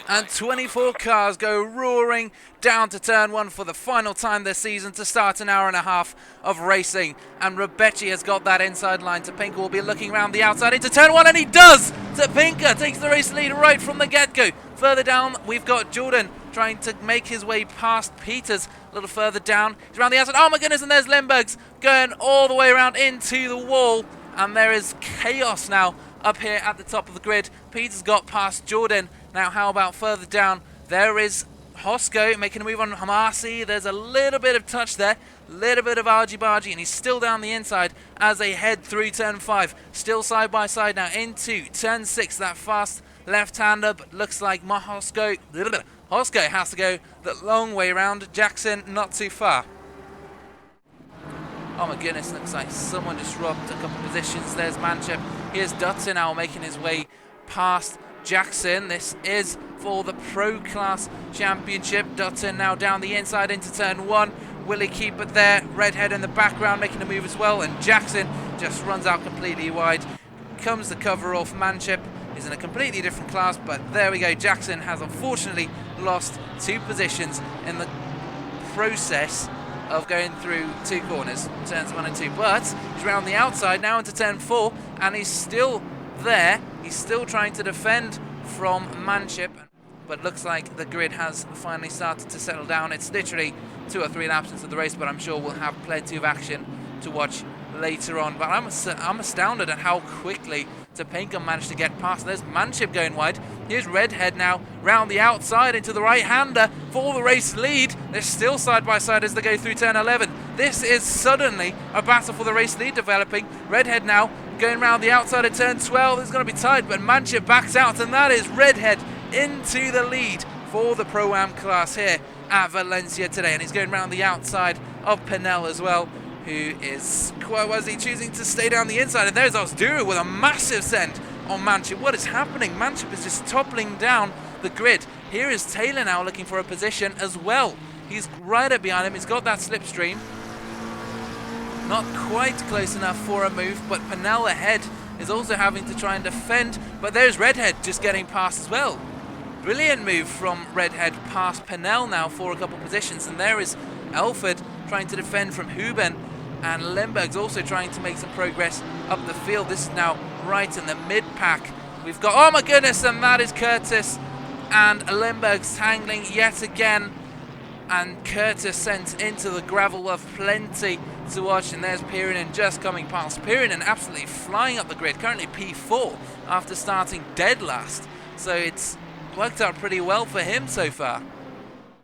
And 24 cars go roaring down to turn one for the final time this season to start an hour and a half of racing. And Rebecci has got that inside line. Topinka will be looking around the outside into turn one, and he does! Topinka takes the race lead right from the get-go. Further down, we've got Jordan trying to make his way past Peters. A little further down, he's around the outside. Oh my goodness, and there's Limburgs going all the way around into the wall. And there is chaos now up here at the top of the grid. Peters got past Jordan. Now how about further down? There is Hosko making a move on Hamasi. There's a little bit of touch there, a little bit of argy-bargy, and he's still down the inside as they head through turn 5. Still side by side now into turn 6. That fast left-hander, but looks like Hosko has to go the long way around. Jackson not too far. Oh my goodness, looks like someone just dropped a couple of positions. There's Manchip. Here's Dutton now making his way past Jackson. This is for the Pro Class Championship. Dutton now down the inside into turn 1. Will he keep it there? Redhead in the background making a move as well. And Jackson just runs out completely wide. Comes the cover off. Manchip is in a completely different class, but there we go. Jackson has unfortunately lost 2 positions in the process of going through 2 corners, turns 1 and 2, but he's around the outside now into turn 4, and he's still there. He's still trying to defend from Manship, but looks like the grid has finally started to settle down. It's literally 2 or 3 laps into the race, but I'm sure we'll have plenty of action to watch later on. But I'm astounded at how quickly Topinka managed to get past. There's Manship going wide. Here's Redhead now round the outside into the right-hander for the race lead. They're still side by side as they go through turn 11. This is suddenly a battle for the race lead developing. Redhead now going round the outside of turn 12. It's going to be tight, but Manship backs out, and that is Redhead into the lead for the Pro-Am class here at Valencia today. And he's going round the outside of Pinel as well, who is quasi choosing to stay down the inside. And there's Osduru with a massive send on Manship. What is happening? Manship is just toppling down the grid. Here is Taylor now looking for a position as well. He's right up behind him. He's got that slipstream. Not quite close enough for a move, but Pinel ahead is also having to try and defend. But there's Redhead just getting past as well. Brilliant move from Redhead past Pinel now for a couple of positions. And there is Elford trying to defend from Huben, and Limburg's also trying to make some progress up the field. This is now right in the mid-pack. We've got, oh my goodness, and that is Curtis, and Limburg's tangling yet again, and Curtis sent into the gravel of plenty to watch. And there's Pirinen just coming past. Pirinen absolutely flying up the grid, currently P4 after starting dead last, so it's worked out pretty well for him so far.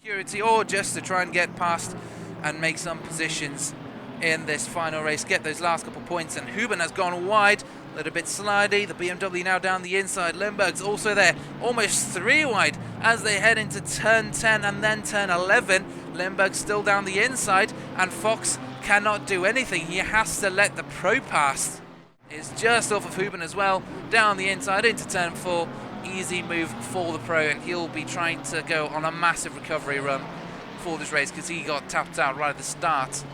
Security, or just to try and get past and make some positions in this final race, get those last couple points. And Huben has gone wide, a little bit slidey. The BMW now down the inside. Limburg's also there, almost 3 wide as they head into turn 10 and then turn 11. Limburg still down the inside, and Fox cannot do anything. He has to let the Pro pass. It's just off of Huben as well, down the inside into turn 4. Easy move for the Pro, and he'll be trying to go on a massive recovery run for this race because he got tapped out right at the start.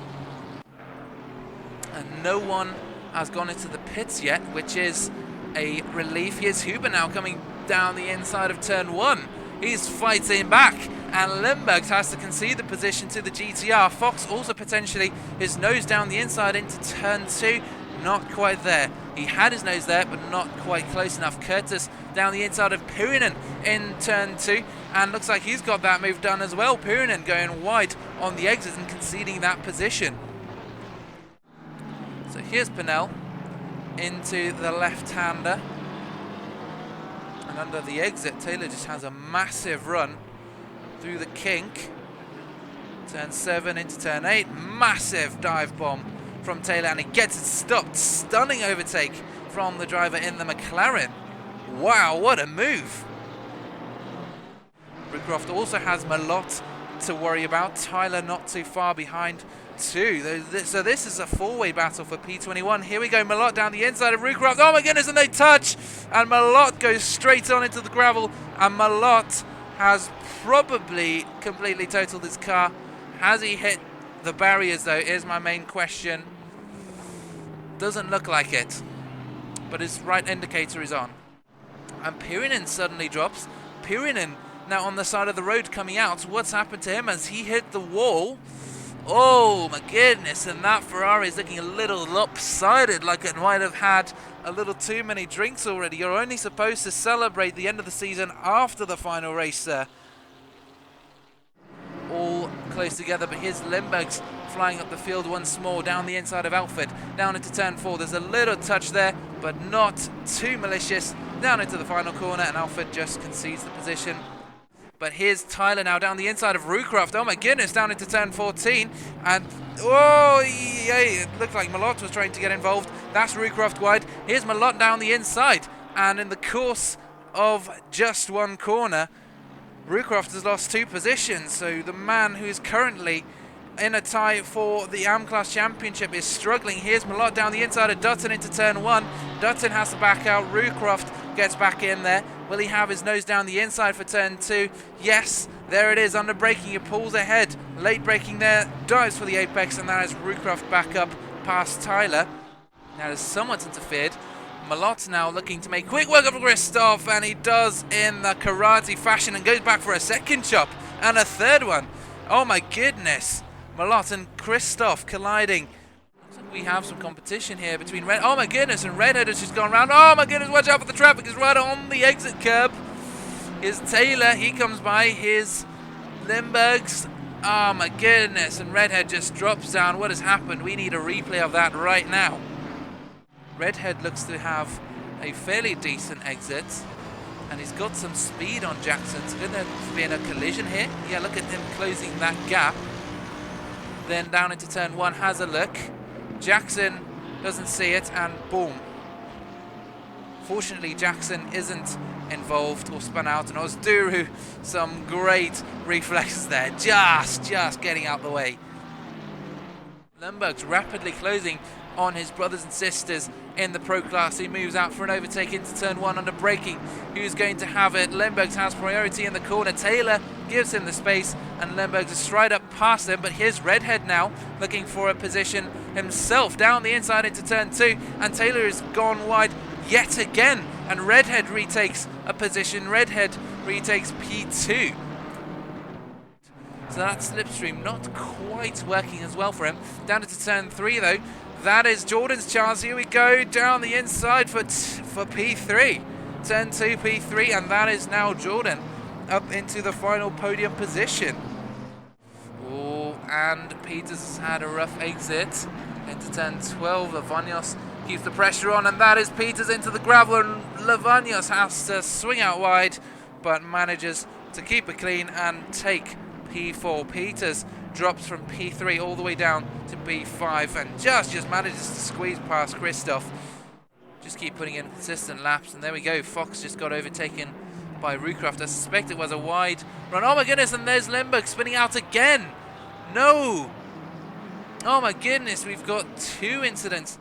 And no one has gone into the pits yet, which is a relief. Here's Huber now coming down the inside of turn 1. He's fighting back, and Limburg has to concede the position to the GTR. Fox also potentially his nose down the inside into turn 2. Not quite there. He had his nose there, but not quite close enough. Curtis down the inside of Pirinen in turn 2, and looks like he's got that move done as well. Pirinen going wide on the exit and conceding that position. So here's Pinel into the left-hander, and under the exit, Taylor just has a massive run through the kink. Turn 7 into turn 8, massive dive bomb from Taylor, and he gets it stopped. Stunning overtake from the driver in the McLaren. Wow, what a move. Brookcroft also has Malott to worry about. Tyler not too far behind too. So this is a 4-way battle for P21. Here we go, Malott down the inside of Brookcroft. Oh my goodness, and they touch, and Malott goes straight on into the gravel, and Malott has probably completely totaled his car. Has he hit the barriers though, is my main question. Doesn't look like it, but his right indicator is on. And Pirinen suddenly drops. Pirinen now on the side of the road coming out. What's happened to him as he hit the wall? Oh my goodness, and that Ferrari is looking a little lopsided, like it might have had a little too many drinks already. You're only supposed to celebrate the end of the season after the final race there. All close together, but here's Limburg's flying up the field once more, down the inside of Alfred, down into turn 4. There's a little touch there, but not too malicious. Down into the final corner, and Alfred just concedes the position. But here's Tyler now down the inside of Rucroft. Oh my goodness, down into turn 14. And, oh, yeah, it looked like Malott was trying to get involved. That's Rucroft wide. Here's Malott down the inside. And in the course of just one corner, Rucroft has lost 2 positions. So the man who's currently in a tie for the AM Class Championship is struggling. Here's Malott down the inside of Dutton into turn 1. Dutton has to back out. Rucroft gets back in there. Will he have his nose down the inside for turn 2? Yes, there it is. Under braking, he pulls ahead. Late braking there, dives for the apex, and that is Rucroft back up past Tyler. Now as someone's interfered, Malott now looking to make quick work of Christoph, and he does in the karate fashion and goes back for a second chop and a third one. Oh my goodness. Malott and Christoph colliding. Looks like we have some competition here between Red. Oh my goodness, and Redhead has just gone round. Oh my goodness, watch out for the traffic. It's right on the exit curb. Here's Taylor, he comes by. Here's Limburg's. Oh my goodness, and Redhead just drops down. What has happened? We need a replay of that right now. Redhead looks to have a fairly decent exit, and he's got some speed on Jackson. It's going to be in a collision here. Yeah, look at him closing that gap. Then down into turn 1, has a look. Jackson doesn't see it, and boom. Fortunately, Jackson isn't involved or spun out, and Ozduru, some great reflexes there. Just getting out the way. Limburg's rapidly closing on his brothers and sisters in the Pro Class. He moves out for an overtake into turn 1 under braking. Who's going to have it? Limburg's has priority in the corner. Taylor gives him the space, and Limburg's is straight up past him, but here's Redhead now looking for a position himself down the inside into turn 2, and Taylor has gone wide yet again, and Redhead retakes a position. Redhead retakes P2. So that slipstream not quite working as well for him. Down into turn 3 though. That is Jordan's chance. Here we go down the inside for P3. Turn 2 P3, and that is now Jordan up into the final podium position. Oh, and Peters has had a rough exit into turn 12. Lavagnos keeps the pressure on, and that is Peters into the gravel, and Lavagnos has to swing out wide, but manages to keep it clean and take P4. Peters drops from P3 all the way down to P5, and just manages to squeeze past Christoph. Just keep putting in consistent laps, and there we go. Fox just got overtaken by Rucroft. I suspect it was a wide run. Oh my goodness, and there's Limburg spinning out again. No! Oh my goodness, we've got 2 incidents.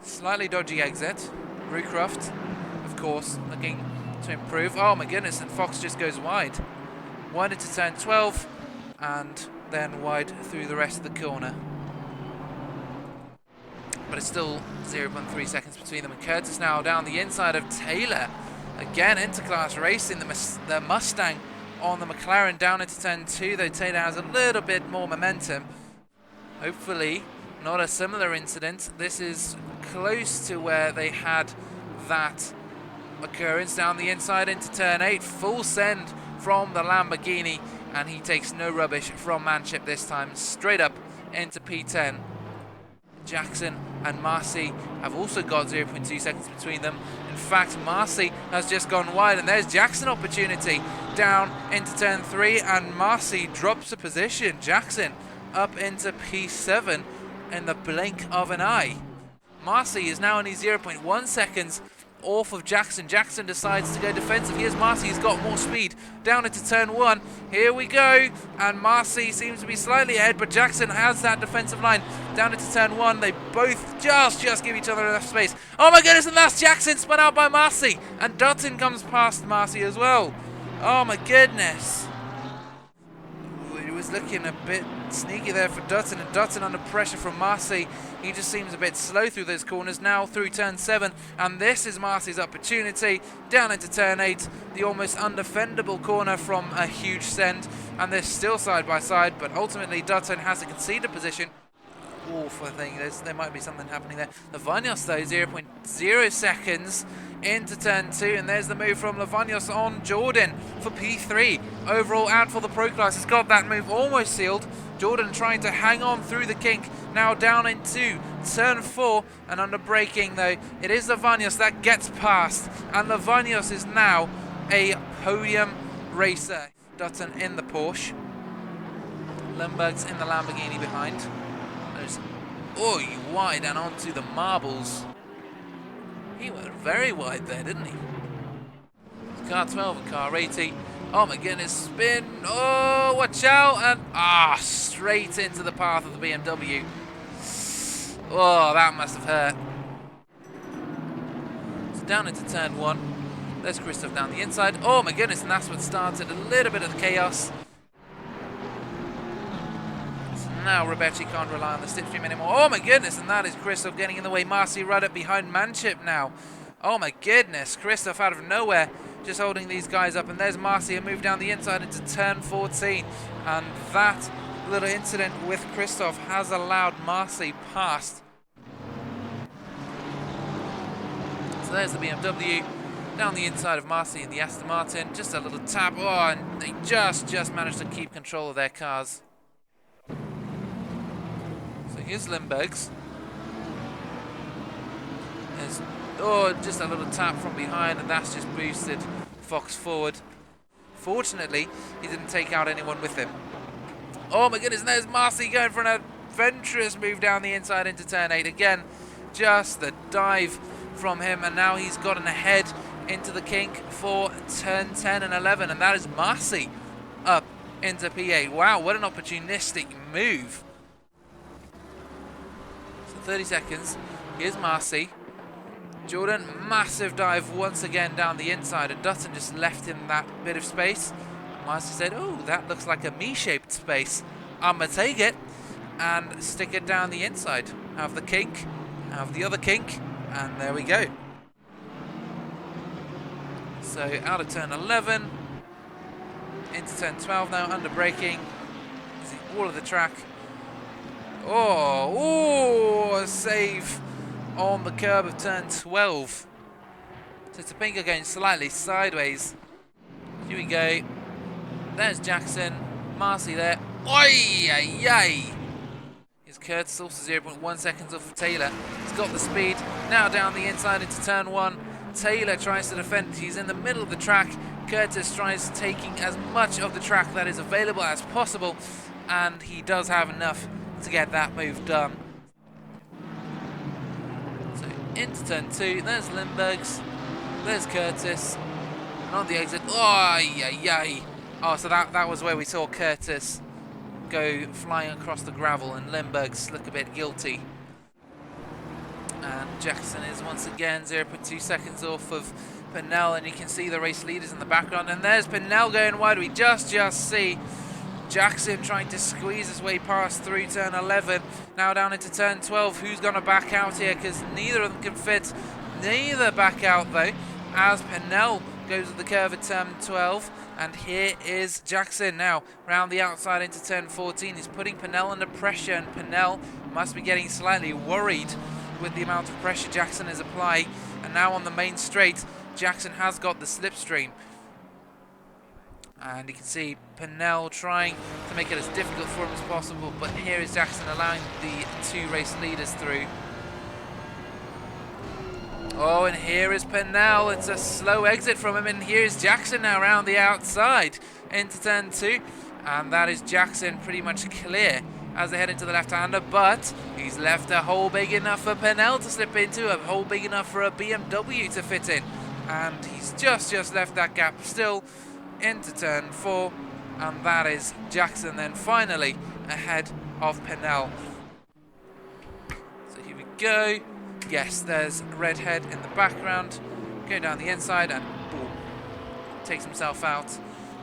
Slightly dodgy exit. Rucroft, of course, looking to improve. Oh my goodness, and Fox just goes wide. Wide into turn 12, and then wide through the rest of the corner. But it's still 0.3 seconds between them. And Curtis now down the inside of Taylor. Again, interclass racing, the Mustang on the McLaren down into turn 2, though Taylor has a little bit more momentum. Hopefully not a similar incident. This is close to where they had that occurrence. Down the inside into turn 8, full send from the Lamborghini, and he takes no rubbish from Manship this time, straight up into P10. Jackson and Marcy have also got 0.2 seconds between them. In fact, Marcy has just gone wide, and there's Jackson opportunity down into turn 3, and Marcy drops a position. Jackson up into P7 in the blink of an eye. Marcy is now only 0.1 seconds off of Jackson. Jackson decides to go defensive. Here's Marcy, he's got more speed down into turn 1. Here we go, and Marcy seems to be slightly ahead, but Jackson has that defensive line down into turn 1. They both just give each other enough space. Oh my goodness, and that's Jackson spun out by Marcy, and Dutton comes past Marcy as well. Oh my goodness. was looking a bit sneaky there for Dutton, and Dutton under pressure from Marcy. He just seems a bit slow through those corners. Now through turn 7, and this is Marcy's opportunity. Down into turn 8, the almost undefendable corner from a huge send, and they're still side by side, but ultimately Dutton has a conceded position. Awful thing, there might be something happening there. Lavagnos though, 0.0 seconds into turn 2, and there's the move from Lavagnos on Jordan for P3. Overall out for the Pro Class. He's got that move almost sealed. Jordan trying to hang on through the kink, now down into turn 4, and under braking though, it is Lavagnos that gets past, and Lavagnos is now a podium racer. Dutton in the Porsche, Limburg's in the Lamborghini behind. Oh, wide and onto the marbles. He went very wide there, didn't he? Car 12 and car 80. Oh my goodness, spin. Oh, watch out. And straight into the path of the BMW. Oh, that must have hurt. So down into turn 1. There's Christoph down the inside. Oh my goodness, and that's what started a little bit of the chaos. Now Rebecci can't rely on the slipstream anymore. Oh my goodness, and that is Christoph getting in the way. Marcy right up behind Manship now. Oh my goodness, Christoph out of nowhere just holding these guys up, and there's Marcy, a move down the inside into turn 14, and that little incident with Christoph has allowed Marcy past. So there's the BMW down the inside of Marcy and the Aston Martin. Just a little tap. Oh, and they just managed to keep control of their cars. Here's Limburg's. There's, just a little tap from behind, and that's just boosted Fox forward. Fortunately, he didn't take out anyone with him. Oh my goodness, and there's Marcy going for an adventurous move down the inside into turn 8. Again, just the dive from him, and now he's gotten ahead into the kink for turn 10 and 11, and that is Marcy up into P8. Wow, what an opportunistic move. 30 seconds. Here's Marcy. Jordan, massive dive once again down the inside, and Dutton just left him that bit of space. Marcy said, oh, that looks like a me-shaped space. I'm going to take it and stick it down the inside. Have the kink, have the other kink, and there we go. So out of turn 11, into turn 12 now, under braking. See all of the track. Oh, a save on the curb of turn 12. So Topinka going slightly sideways. Here we go. There's Jackson. Marcy there. Oi, ay, ay. Here's Curtis, also 0.1 seconds off of Taylor. He's got the speed. Now down the inside into turn 1. Taylor tries to defend. He's in the middle of the track. Curtis tries taking as much of the track that is available as possible, and he does have enough to get that move done. So into turn 2, there's Limburg's, there's Curtis, and on the exit, oh, yay. Oh, so that was where we saw Curtis go flying across the gravel, and Limburg's look a bit guilty. And Jackson is once again 0.2 seconds off of Pennell, and you can see the race leaders in the background, and there's Pennell going wide. We just see Jackson trying to squeeze his way past through turn 11. Now down into turn 12. Who's going to back out here? Because neither of them can fit. Neither back out though, as Pennell goes to the curve at turn 12. And here is Jackson now round the outside into turn 14. He's putting Pennell under pressure, and Pennell must be getting slightly worried with the amount of pressure Jackson is applying. And now on the main straight, Jackson has got the slipstream. And you can see Pennell trying to make it as difficult for him as possible, but here is Jackson allowing the two race leaders through. Oh, and here is Pennell. It's a slow exit from him, and here's Jackson now around the outside into turn 2, and that is Jackson pretty much clear as they head into the left-hander, but he's left a hole big enough for Pennell to slip into, a hole big enough for a BMW to fit in, and he's just left that gap still into turn 4, and that is Jackson then finally ahead of Pennell. So here we go. Yes, there's Redhead in the background going down the inside, and boom, takes himself out.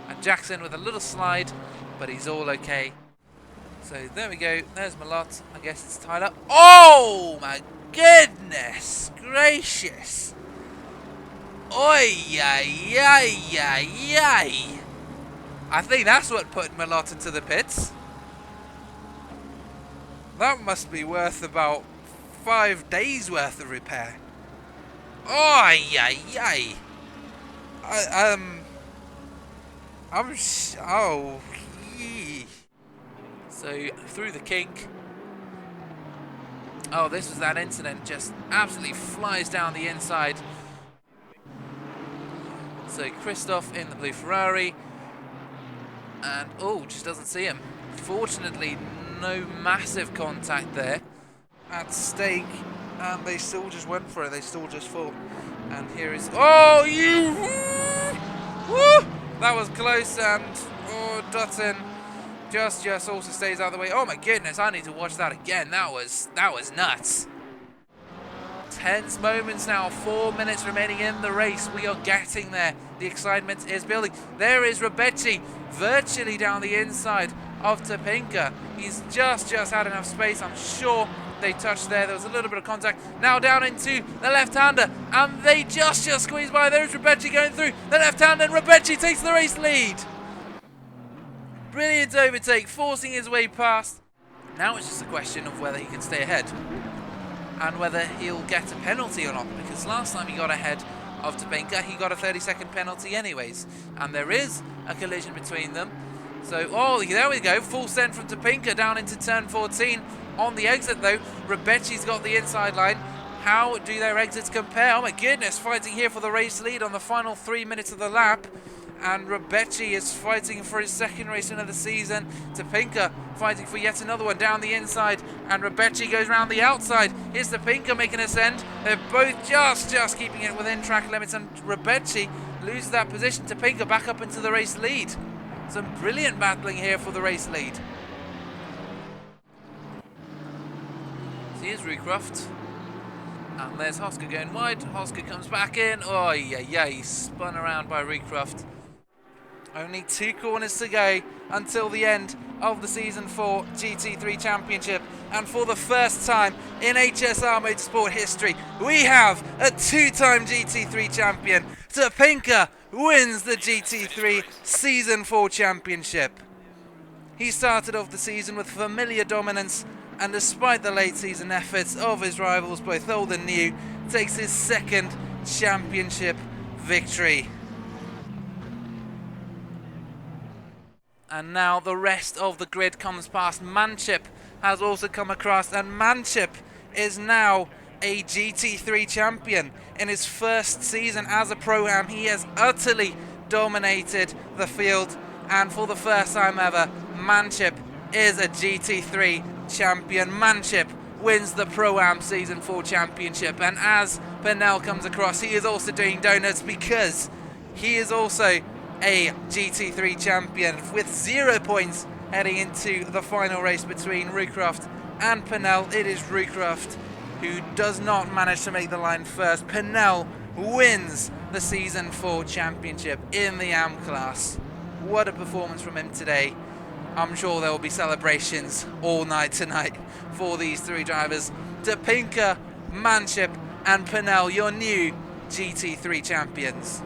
And Jackson with a little slide, but he's all okay. So there we go. There's Malott. I guess it's tied up. Oh my goodness gracious! Oi, yay, yay, yay, yay! I think that's what put Malott into the pits. That must be worth about 5 days worth of repair. Oh, yay, yay! Oh, yee. So through the kink. Oh, this was that incident. Just absolutely flies down the inside. So Christoph in the blue Ferrari. And, oh, just doesn't see him. Fortunately, no massive contact there at stake. And they still just went for it. They still just fought. And here is... Oh, you... Woo! That was close. And, oh, Dutton just also stays out of the way. Oh, my goodness. I need to watch that again. That was nuts. Tense moments now, 4 minutes remaining in the race. We are getting there. The excitement is building. There is Rebecci virtually down the inside of Topinka. He's just had enough space. I'm sure they touched there. There was a little bit of contact. Now down into the left-hander, and they just squeezed by. There's Rebecci going through the left-hander, and Rebecci takes the race lead. Brilliant overtake, forcing his way past. Now it's just a question of whether he can stay ahead and whether he'll get a penalty or not, because last time he got ahead of Topinka, he got a 30-second penalty anyways, and there is a collision between them. So, oh, there we go, full send from Topinka down into turn 14. On the exit though, Rebecci's got the inside line. How do their exits compare? Oh my goodness, fighting here for the race lead on the final 3 minutes of the lap. And Rebecci is fighting for his second race win of the season. Topinka fighting for yet another one down the inside. And Rebecci goes round the outside. Here's Topinka making a send. They're both just keeping it within track limits. And Rebecci loses that position. Topinka back up into the race lead. Some brilliant battling here for the race lead. So here's Rucroft. And there's Hosker going wide. Hosker comes back in. Oh, yeah, he's spun around by Rucroft. Only 2 corners to go until the end of the Season 4 GT3 Championship. And for the first time in HSR Motorsport history, we have a 2-time GT3 champion. Topinka wins the GT3 Season 4 Championship. He started off the season with familiar dominance, and despite the late season efforts of his rivals, both old and new, takes his second championship victory. And now the rest of the grid comes past. Manchip has also come across, and Manchip is now a GT3 champion. In his first season as a Pro-Am, he has utterly dominated the field, and for the first time ever, Manchip is a GT3 champion. Manchip wins the Pro-Am Season 4 Championship, and as Pernell comes across, he is also doing donuts because he is also a GT3 champion with 0 points heading into the final race between Rucroft and Pernell. It is Rucroft who does not manage to make the line first. Pernell wins the Season 4 Championship in the AM class. What a performance from him today. I'm sure there will be celebrations all night tonight for these 3 drivers. Topinka, Manchip and Pernell, your new GT3 champions.